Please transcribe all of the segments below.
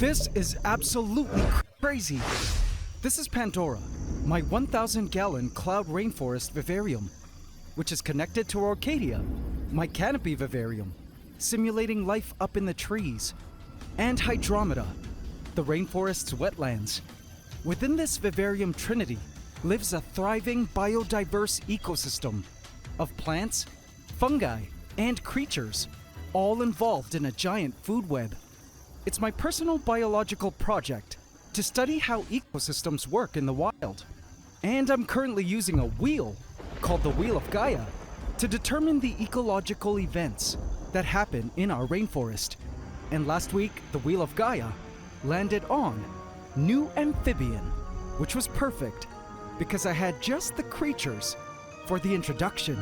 This is absolutely crazy. This is Pandora, my 1,000-gallon cloud rainforest vivarium, which is connected to Orcadia, my canopy vivarium, simulating life up in the trees, and Hydromeda, the rainforest's wetlands. Within this vivarium trinity lives a thriving biodiverse ecosystem of plants, fungi, and creatures, all involved in a giant food web. It's my personal biological project to study how ecosystems work in the wild. And I'm currently using a wheel called the Wheel of Gaia to determine the ecological events that happen in our rainforest. And last week, the Wheel of Gaia landed on New Amphibian, which was perfect because I had just the creatures for the introduction.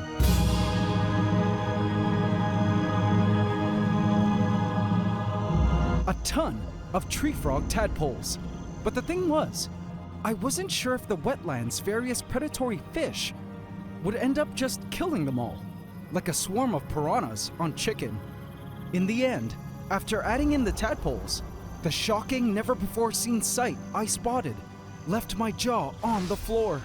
A ton of tree frog tadpoles. But the thing was, I wasn't sure if the wetlands' various predatory fish would end up just killing them all, like a swarm of piranhas on chicken. In the end, after adding in the tadpoles, the shocking, never-before-seen sight I spotted left my jaw on the floor.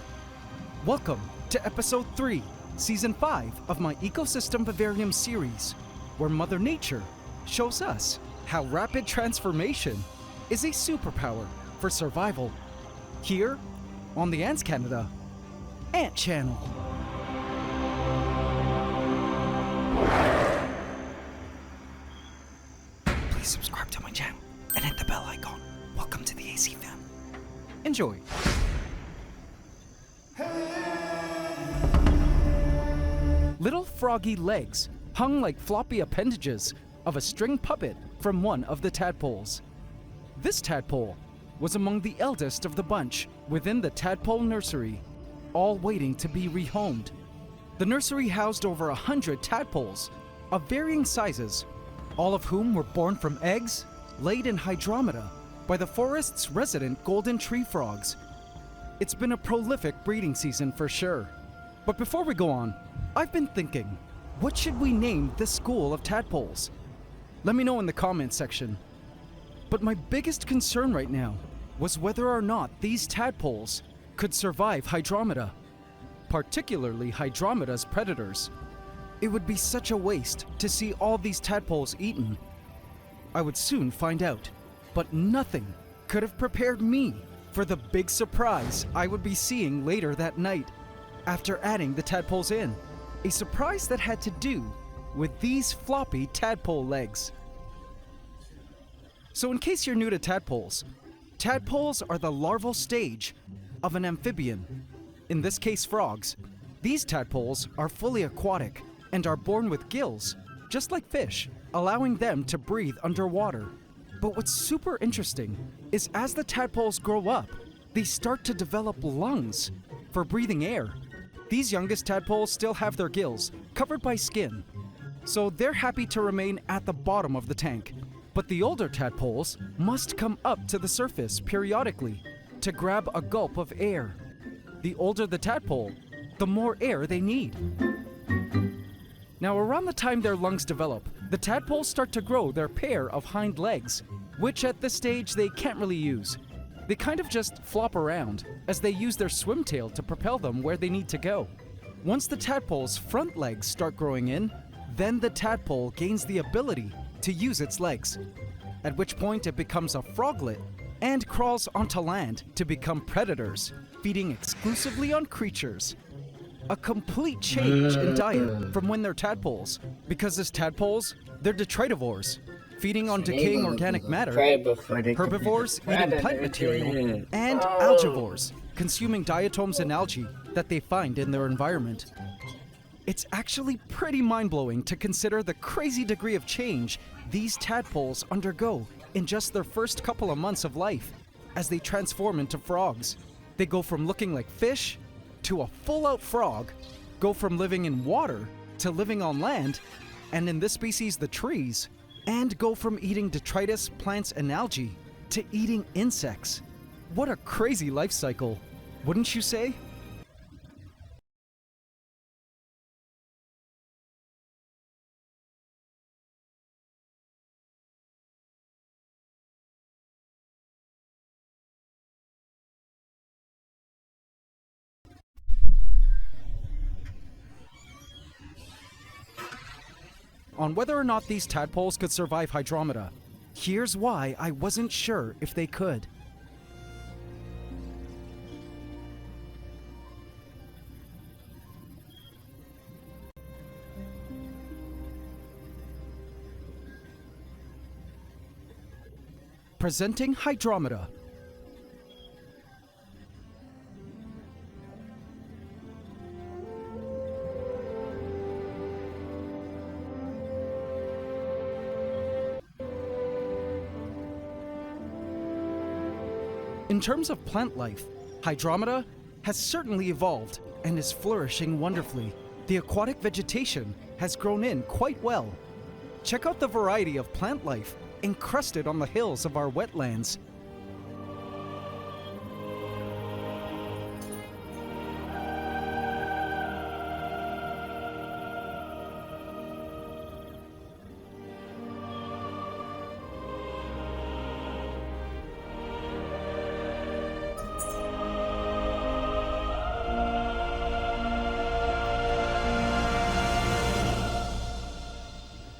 Welcome to Episode 3, Season 5 of my Ecosystem Vivarium series, where Mother Nature shows us how rapid transformation is a superpower for survival. Here on the Ants Canada Ant Channel. Please subscribe to my channel and hit the bell icon. Welcome to the AC fam. Enjoy. Little froggy legs hung like floppy appendages of a string puppet from one of the tadpoles. This tadpole was among the eldest of the bunch within the tadpole nursery, all waiting to be rehomed. The nursery housed over 100 tadpoles of varying sizes, all of whom were born from eggs laid in Hydromeda by the forest's resident golden tree frogs. It's been a prolific breeding season for sure. But before we go on, I've been thinking, what should we name this school of tadpoles? Let me know in the comments section. But my biggest concern right now was whether or not these tadpoles could survive Hydromeda, particularly Hydromeda's predators. It would be such a waste to see all these tadpoles eaten. I would soon find out, but nothing could have prepared me for the big surprise I would be seeing later that night after adding the tadpoles in. A surprise that had to do with these floppy tadpole legs. So in case you're new to tadpoles, tadpoles are the larval stage of an amphibian, in this case frogs. These tadpoles are fully aquatic and are born with gills, just like fish, allowing them to breathe underwater. But what's super interesting is as the tadpoles grow up, they start to develop lungs for breathing air. These youngest tadpoles still have their gills covered by skin, so they're happy to remain at the bottom of the tank. But the older tadpoles must come up to the surface periodically to grab a gulp of air. The older the tadpole, the more air they need. Now, around the time their lungs develop, the tadpoles start to grow their pair of hind legs, which at this stage they can't really use. They kind of just flop around as they use their swim tail to propel them where they need to go. Once the tadpole's front legs start growing in, then the tadpole gains the ability to use its legs, at which point it becomes a froglet and crawls onto land to become predators, feeding exclusively on creatures. A complete change in diet from when they're tadpoles, because as tadpoles, they're detritivores, feeding on decaying organic matter, herbivores eating plant material, and algivores consuming diatoms and algae that they find in their environment. It's actually pretty mind-blowing to consider the crazy degree of change these tadpoles undergo in just their first couple of months of life as they transform into frogs. They go from looking like fish to a full-out frog, go from living in water to living on land, and in this species the trees, and go from eating detritus, plants, and algae to eating insects. What a crazy life cycle, wouldn't you say? on whether or not these tadpoles could survive hydrometa. Here's why I wasn't sure if they could. Presenting hydrometa. In terms of plant life, hydrometa has certainly evolved and is flourishing wonderfully. The aquatic vegetation has grown in quite well. Check out the variety of plant life encrusted on the hills of our wetlands.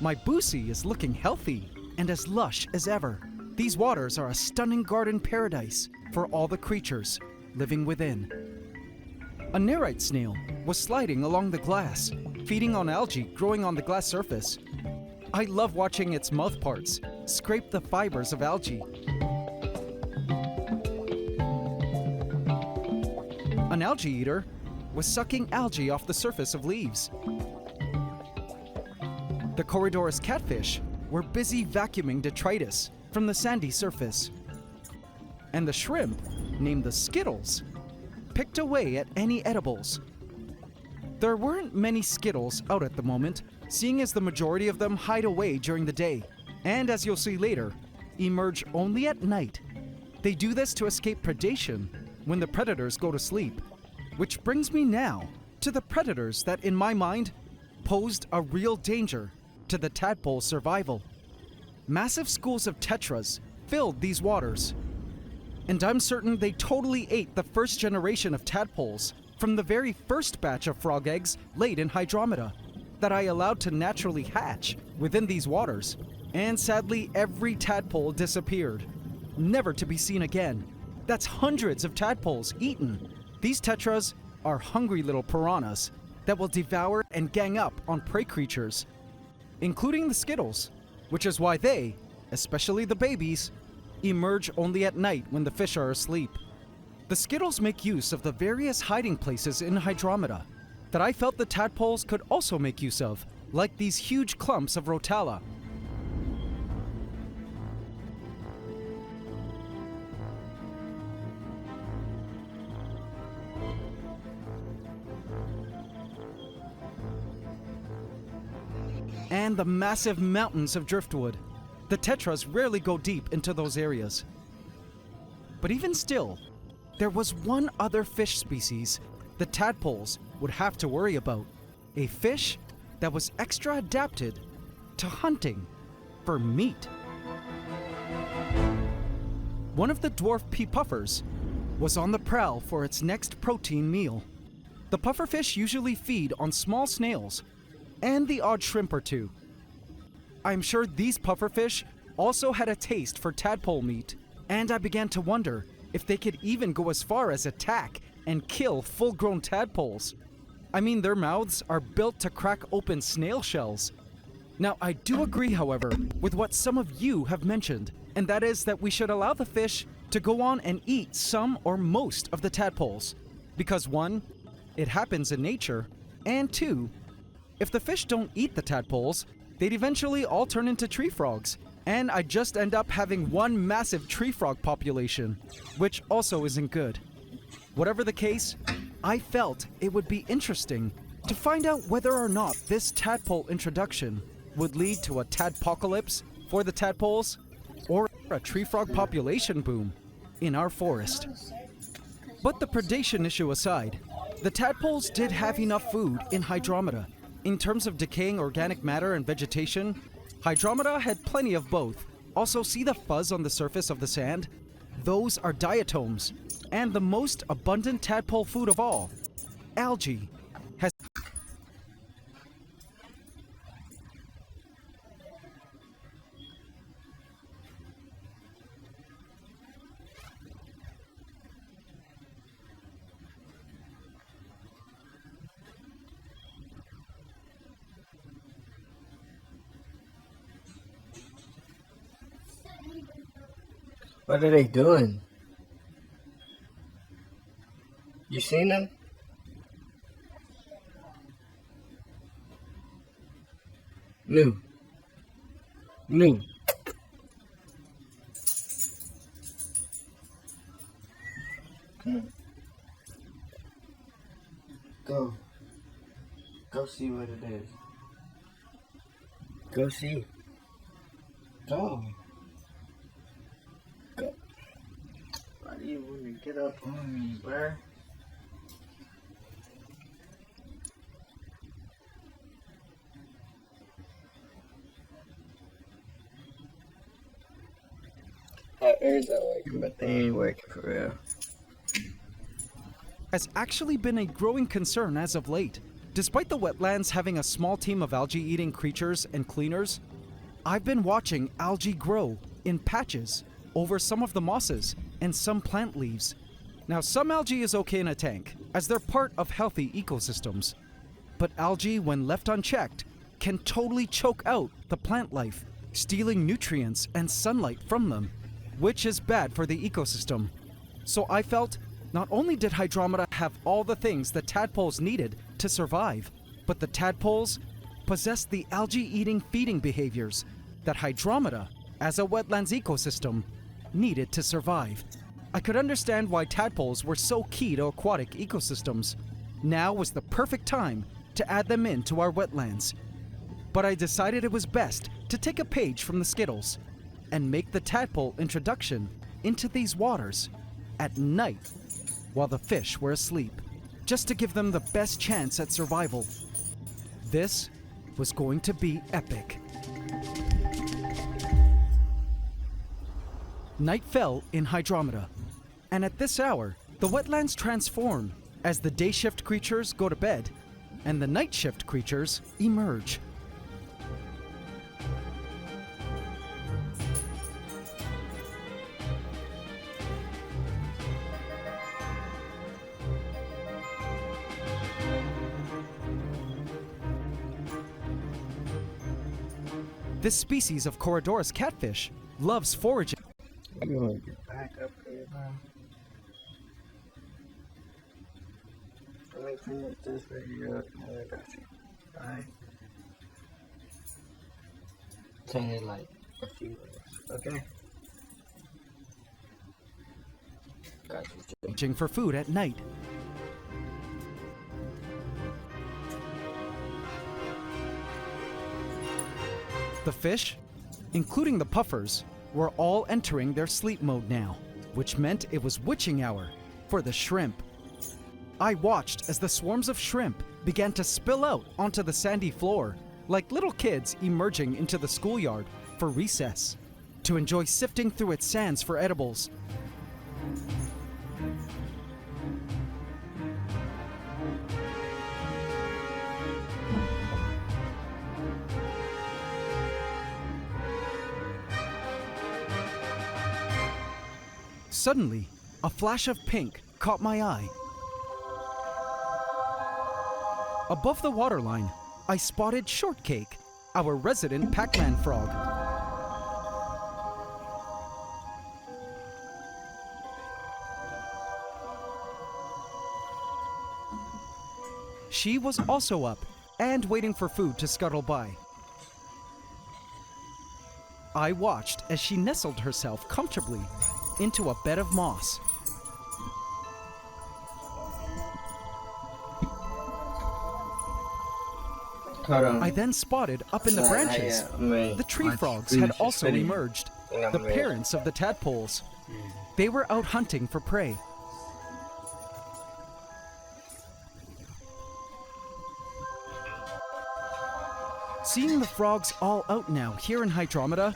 My Boosie is looking healthy and as lush as ever. These waters are a stunning garden paradise for all the creatures living within. A nerite snail was sliding along the glass, feeding on algae growing on the glass surface. I love watching its mouth parts scrape the fibers of algae. An algae eater was sucking algae off the surface of leaves. The Corydorus catfish were busy vacuuming detritus from the sandy surface. And the shrimp, named the Skittles, picked away at any edibles. There weren't many Skittles out at the moment, seeing as the majority of them hide away during the day, and as you'll see later, emerge only at night. They do this to escape predation when the predators go to sleep. Which brings me now to the predators that, in my mind, posed a real danger to the tadpole's survival. Massive schools of tetras filled these waters, and I'm certain they totally ate the first generation of tadpoles from the very first batch of frog eggs laid in hydrometa that I allowed to naturally hatch within these waters. And sadly, every tadpole disappeared, never to be seen again. That's hundreds of tadpoles eaten. These tetras are hungry little piranhas that will devour and gang up on prey creatures, including the Skittles, which is why they, especially the babies, emerge only at night when the fish are asleep. The Skittles make use of the various hiding places in hydrometa that I felt the tadpoles could also make use of, like these huge clumps of rotala. And the massive mountains of driftwood. The tetras rarely go deep into those areas. But even still, there was one other fish species the tadpoles would have to worry about. A fish that was extra adapted to hunting for meat. One of the dwarf pea puffers was on the prowl for its next protein meal. The pufferfish usually feed on small snails and the odd shrimp or two. I'm sure these pufferfish also had a taste for tadpole meat, and I began to wonder if they could even go as far as attack and kill full-grown tadpoles. I mean, their mouths are built to crack open snail shells. Now, I do agree, however, with what some of you have mentioned, and that is that we should allow the fish to go on and eat some or most of the tadpoles. Because one, it happens in nature, and two, if the fish don't eat the tadpoles, they'd eventually all turn into tree frogs, and I'd just end up having one massive tree frog population, which also isn't good. Whatever the case, I felt it would be interesting to find out whether or not this tadpole introduction would lead to a tadpocalypse for the tadpoles, or a tree frog population boom in our forest. But the predation issue aside, the tadpoles did have enough food in hydrometa. In terms of decaying organic matter and vegetation, hydrometa had plenty of both. Also, see the fuzz on the surface of the sand? Those are diatoms, and the most abundant tadpole food of all, algae, has What are they doing? You seen them? New. Come on. Go. Go see what it is. Go see. Go. Go. Why do you want to get up on me, bruh? Our ears are working, but they ain't working for real. Has actually been a growing concern as of late. Despite the wetlands having a small team of algae-eating creatures and cleaners, I've been watching algae grow in patches over some of the mosses and some plant leaves. Now, some algae is okay in a tank, as they're part of healthy ecosystems. But algae, when left unchecked, can totally choke out the plant life, stealing nutrients and sunlight from them, which is bad for the ecosystem. So I felt not only did Hydromeda have all the things that tadpoles needed to survive, but the tadpoles possessed the algae-eating feeding behaviors that Hydromeda, as a wetlands ecosystem, needed to survive. I could understand why tadpoles were so key to aquatic ecosystems. Now was the perfect time to add them into our wetlands. But I decided it was best to take a page from the Skittles and make the tadpole introduction into these waters at night while the fish were asleep, just to give them the best chance at survival. This was going to be epic. Night fell in Hydromeda, and at this hour, the wetlands transform as the day shift creatures go to bed and the night shift creatures emerge. This species of Corydoras catfish loves foraging. I'm gonna get back up here, bro. Let me finish this video and I got you. Alright? Turn it like a few minutes, okay? Got you. Foraging for food at night. The fish, including the puffers, were all entering their sleep mode now, which meant it was witching hour for the shrimp. I watched as the swarms of shrimp began to spill out onto the sandy floor, like little kids emerging into the schoolyard for recess, to enjoy sifting through its sands for edibles. Suddenly, a flash of pink caught my eye. Above the waterline, I spotted Shortcake, our resident Pac-Man frog. She was also up and waiting for food to scuttle by. I watched as she nestled herself comfortably into a bed of moss. Hold on. I then spotted up in the branches the tree frogs had also emerged, the parents of the tadpoles. They were out hunting for prey. Seeing the frogs all out now here in Hydromeda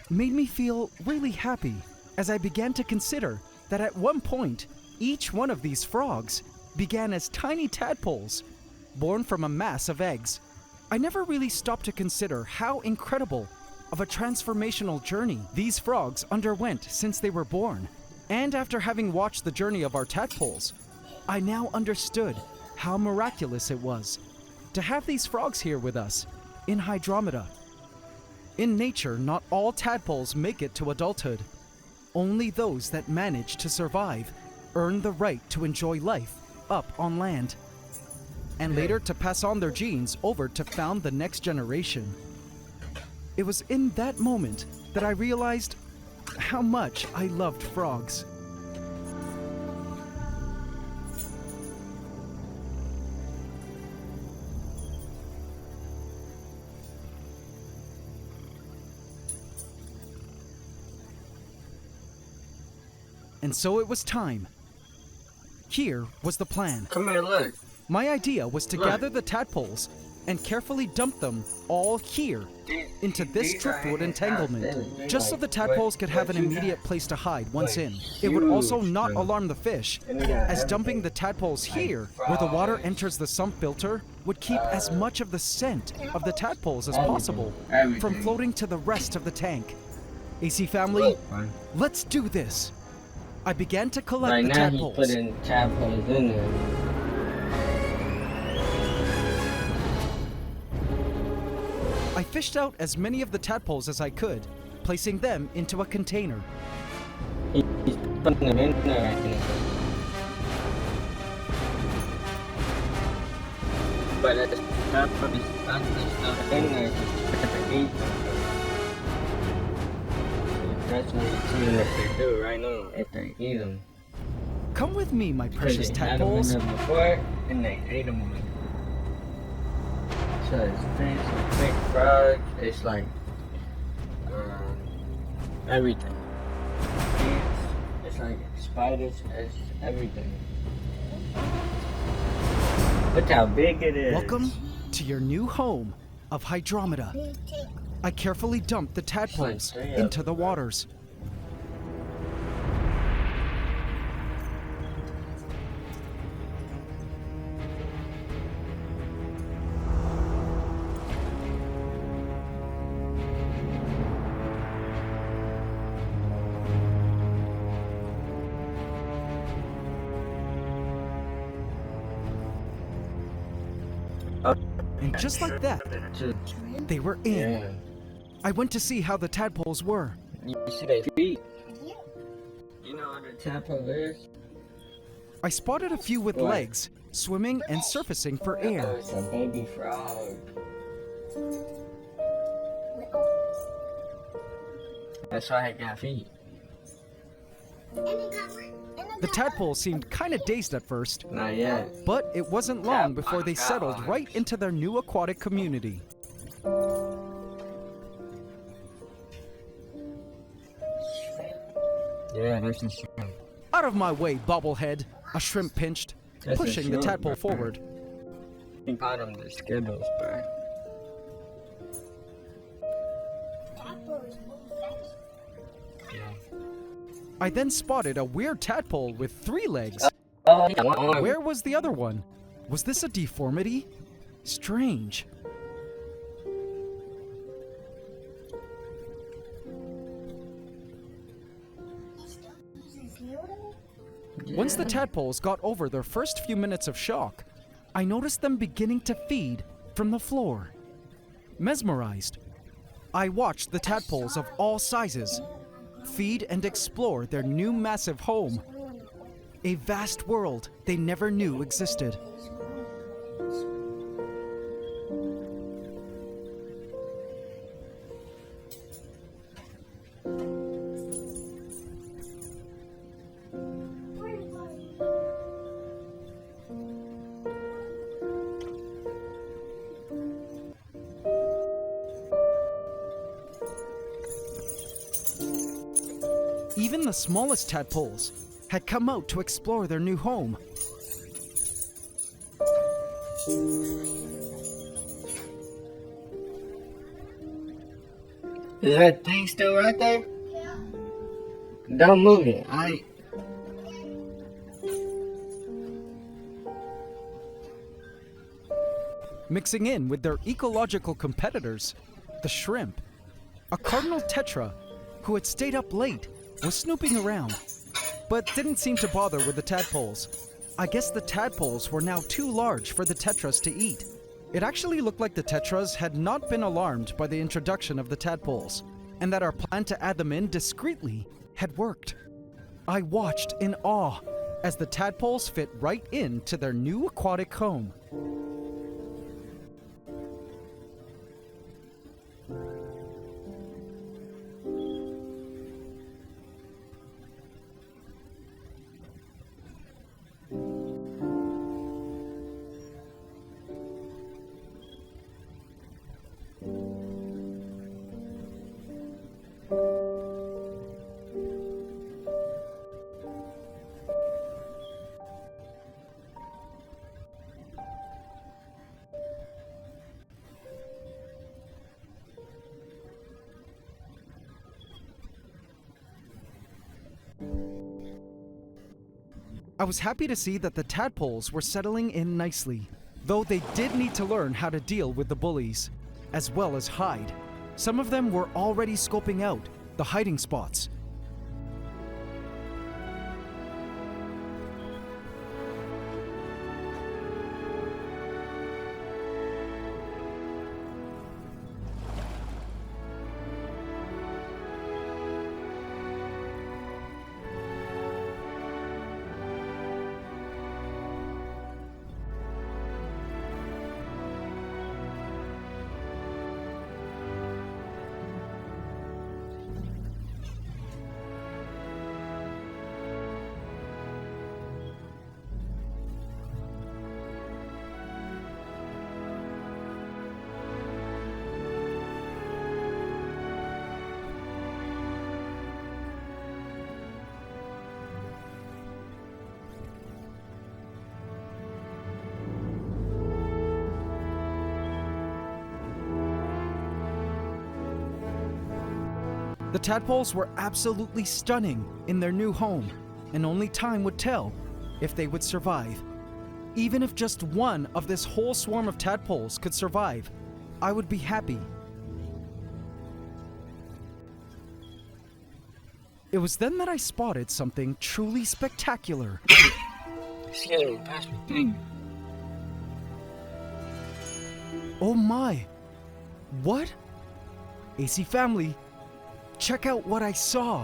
made me feel really happy, as I began to consider that at one point, each one of these frogs began as tiny tadpoles, born from a mass of eggs. I never really stopped to consider how incredible of a transformational journey these frogs underwent since they were born. And after having watched the journey of our tadpoles, I now understood how miraculous it was to have these frogs here with us in Hydromeda. In nature, not all tadpoles make it to adulthood. Only those that manage to survive earn the right to enjoy life up on land, and later to pass on their genes over to found the next generation. It was in that moment that I realized how much I loved frogs. And so it was time. Here was the plan. Come here, look. My idea was to gather the tadpoles and carefully dump them all here into this driftwood entanglement, just so the tadpoles could have an immediate place to hide once in. It would also not alarm the fish, as dumping the tadpoles here, where the water enters the sump filter, would keep as much of the scent of the tadpoles as possible from floating to the rest of the tank. AC family, let's do this. I began to collect the tadpoles. Right now he's putting tadpoles in there. I fished out as many of the tadpoles as I could, placing them into a container. He's putting them in there right now. But it's not in there to eat them. That's what you're seeing if they do right now, if they eat them. Come with me, my precious They had them in tadpoles. there before, and they ate them all. So it's fish, it's big frogs, it's like everything. It's like spiders, it's everything. Look how big it is. Welcome to your new home of Hydromeda. I carefully dumped the tadpoles into the waters. And just like that, they were in. Yeah. I went to see how the tadpoles were. You see their feet? You know what a tadpole is? I spotted a few with What? legs, swimming and surfacing for Oh, air. it's a baby frog. That's why it got feet. The tadpoles seemed kinda dazed at first, Not yet. but it wasn't long before they settled right into their new aquatic community. Yeah, that's a shrimp. Out of my way, bobblehead, a shrimp pinched, That's a pushing the shrimp, tadpole right forward. He called them the Skittles, bro. I then spotted a weird tadpole with 3 legs. Oh, yeah, one arm. Where was the other one? Was this a deformity? Strange. Once the tadpoles got over their first few minutes of shock, I noticed them beginning to feed from the floor. Mesmerized, I watched the tadpoles of all sizes feed and explore their new massive home, a vast world they never knew existed. Even the smallest tadpoles had come out to explore their new home. Is that thing still right there? Don't move it. Mixing in with their ecological competitors, the shrimp. A cardinal tetra who had stayed up late was snooping around, but didn't seem to bother with the tadpoles. I guess the tadpoles were now too large for the tetras to eat. It actually looked like the tetras had not been alarmed by the introduction of the tadpoles, and that our plan to add them in discreetly had worked. I watched in awe as the tadpoles fit right into their new aquatic home. I was happy to see that the tadpoles were settling in nicely, though they did need to learn how to deal with the bullies, as well as hide. Some of them were already scoping out the hiding spots. The tadpoles were absolutely stunning in their new home, and only time would tell if they would survive. Even if just one of this whole swarm of tadpoles could survive, I would be happy. It was then that I spotted something truly spectacular. Scared past me. Oh my! What? AC family, check out what I saw.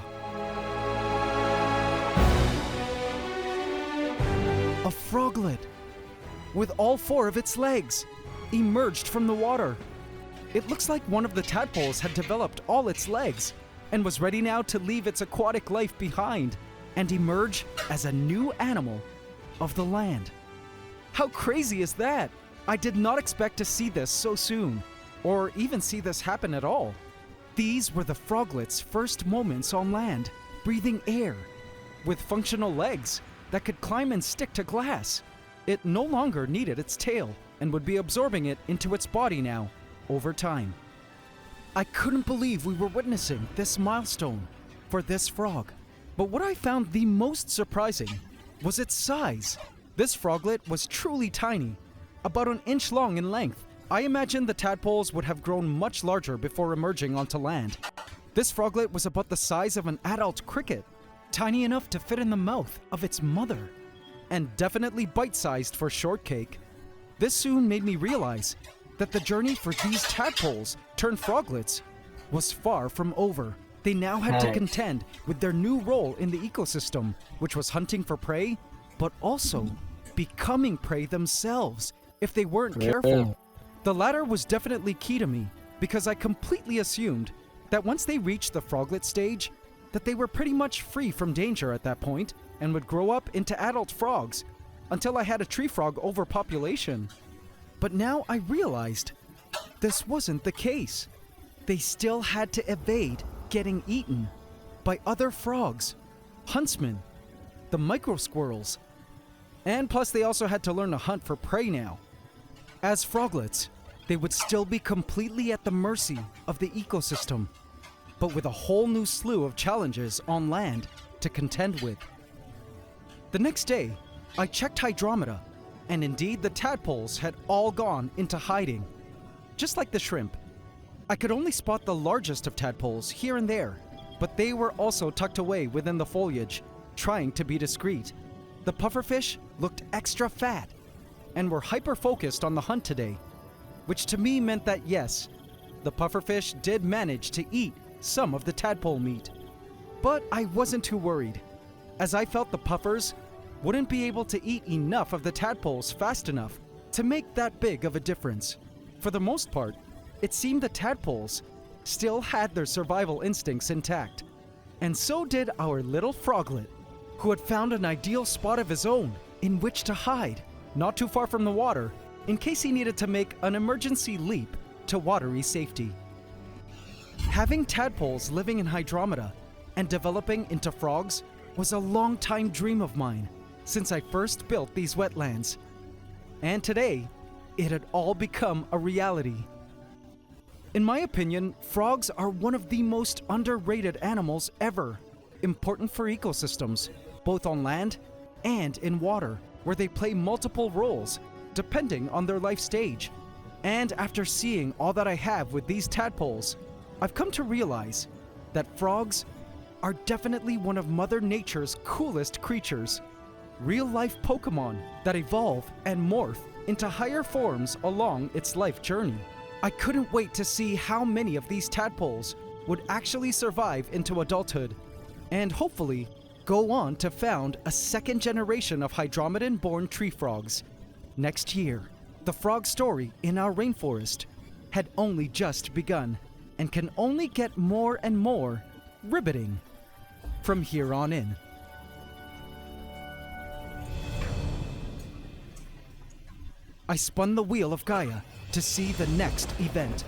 A froglet, with all 4 of its legs, emerged from the water. It looks like one of the tadpoles had developed all its legs and was ready now to leave its aquatic life behind and emerge as a new animal of the land. How crazy is that? I did not expect to see this so soon, or even see this happen at all. These were the froglet's first moments on land, breathing air, with functional legs that could climb and stick to glass. It no longer needed its tail and would be absorbing it into its body now, over time. I couldn't believe we were witnessing this milestone for this frog. But what I found the most surprising was its size. This froglet was truly tiny, about an inch long in length. I imagined the tadpoles would have grown much larger before emerging onto land. This froglet was about the size of an adult cricket, tiny enough to fit in the mouth of its mother, and definitely bite-sized for shortcake. This soon made me realize that the journey for these tadpoles turned froglets was far from over. They now had to contend with their new role in the ecosystem, which was hunting for prey, but also becoming prey themselves if they weren't careful. The latter was definitely key to me, because I completely assumed that once they reached the froglet stage, that they were pretty much free from danger at that point and would grow up into adult frogs until I had a tree frog overpopulation. But now I realized this wasn't the case. They still had to evade getting eaten by other frogs, huntsmen, the micro squirrels, and plus they also had to learn to hunt for prey now. As froglets, they would still be completely at the mercy of the ecosystem, but with a whole new slew of challenges on land to contend with. The next day, I checked hydrometa, and indeed the tadpoles had all gone into hiding, just like the shrimp. I could only spot the largest of tadpoles here and there, but they were also tucked away within the foliage, trying to be discreet. The pufferfish looked extra fat and were hyper-focused on the hunt today, which to me meant that yes, the pufferfish did manage to eat some of the tadpole meat. But I wasn't too worried, as I felt the puffers wouldn't be able to eat enough of the tadpoles fast enough to make that big of a difference. For the most part, it seemed the tadpoles still had their survival instincts intact. And so did our little froglet, who had found an ideal spot of his own in which to hide, not too far from the water, in case he needed to make an emergency leap to watery safety. Having tadpoles living in hydrometa and developing into frogs was a long-time dream of mine since I first built these wetlands. And today, it had all become a reality. In my opinion, frogs are one of the most underrated animals ever, important for ecosystems, both on land and in water, where they play multiple roles depending on their life stage. And after seeing all that I have with these tadpoles, I've come to realize that frogs are definitely one of Mother Nature's coolest creatures. Real-life Pokemon that evolve and morph into higher forms along its life journey. I couldn't wait to see how many of these tadpoles would actually survive into adulthood, and hopefully go on to found a second generation of hydrometan-born tree frogs. Next year, the frog story in our rainforest had only just begun and can only get more and more riveting from here on in. I spun the wheel of Gaia to see the next event.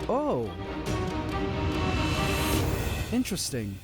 Oh. Interesting.